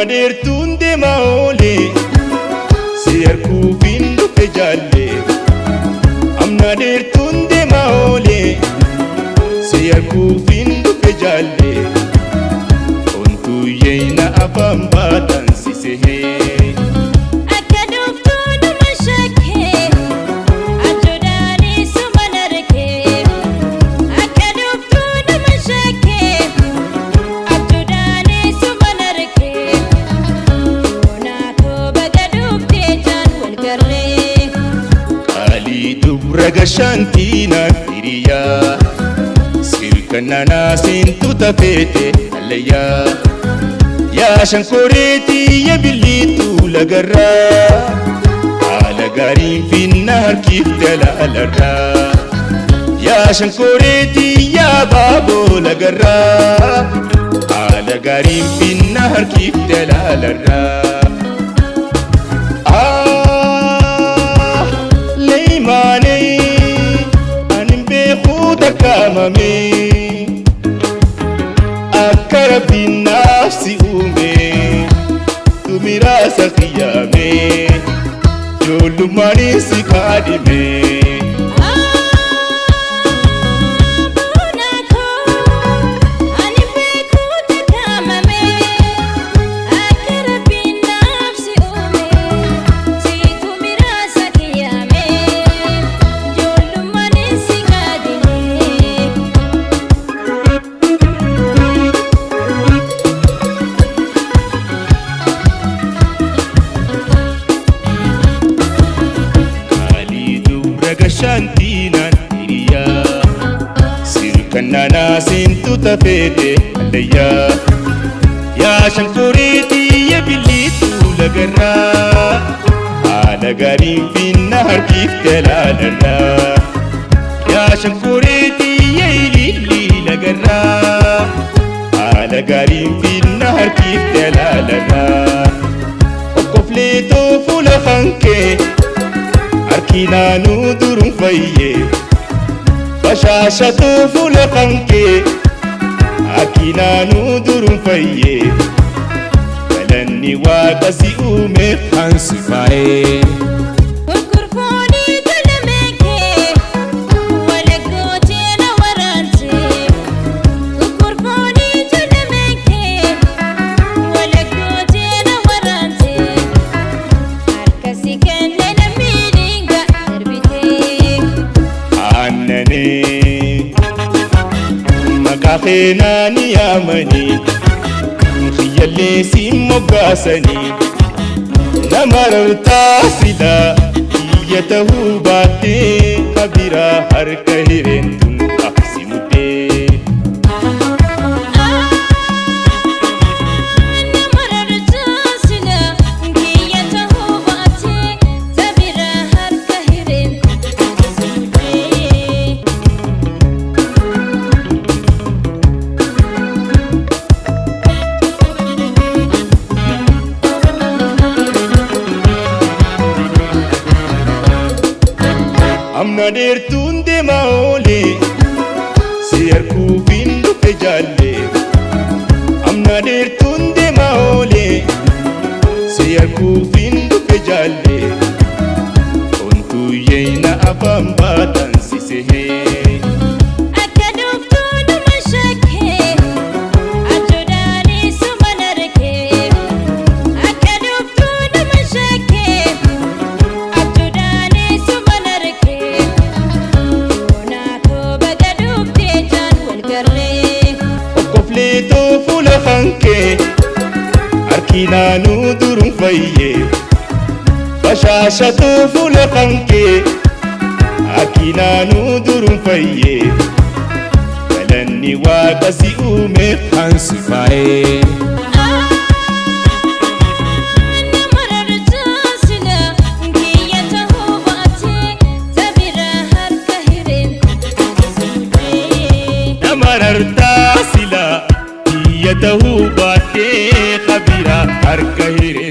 Amna dertuun deemaa oolee si harkuu findu fejaalee. Amna dertuun deemaa oolee si harkuu findu fejaalee. Ontuu yeena afaan baatan si sehee. Dubra shantiinaan hiriyaa sirkananaa siintu tafeete allayyaa yaa shankoreetii yaa biliituu lagarraa haala gaariin finna harkiifte alaalarraa yaa shankoreetii yaa baaboo lagarraa haala gaariin finna harkiifte alaalarraa. Kamame akarabbi nafsi uume tumirasa qiyame jolumani si kadime. Shantiinaan hiriyaa sirkananaa siintu tafeete allayyaa yaa shankoreetii yaa biliituu lagarraa haala gaariin finna harkiifte alaalarraa yaa shankoreetii yaa ilillii lagarraa haala gaariin finna harkiifte alaalarraa. Okkofleetoo fuula hankee Arkinanu durun fayye bashashatu fuula qankee Arkinanu durun fayye galanni waaqa si uume hansifaa'ee. Makafenani yamani khiyale simogasani namarta sida yatahu baate kabira har kahirentun aksimude. Amna dertuun deemaa oolee si harkuu findu fejaalee. Amna dertuun deemaa oolee si harkuu findu fejaalee. Ontuu yeena afaan baatan si sehee. Okkofleetoo fuula hankee Arkinanu durun fayye bashashatu fuula qankee Arkinanu durun fayye galanni waaqa si uume hansifaa'ee. Namarta sila yatahu baate kabira har kahire.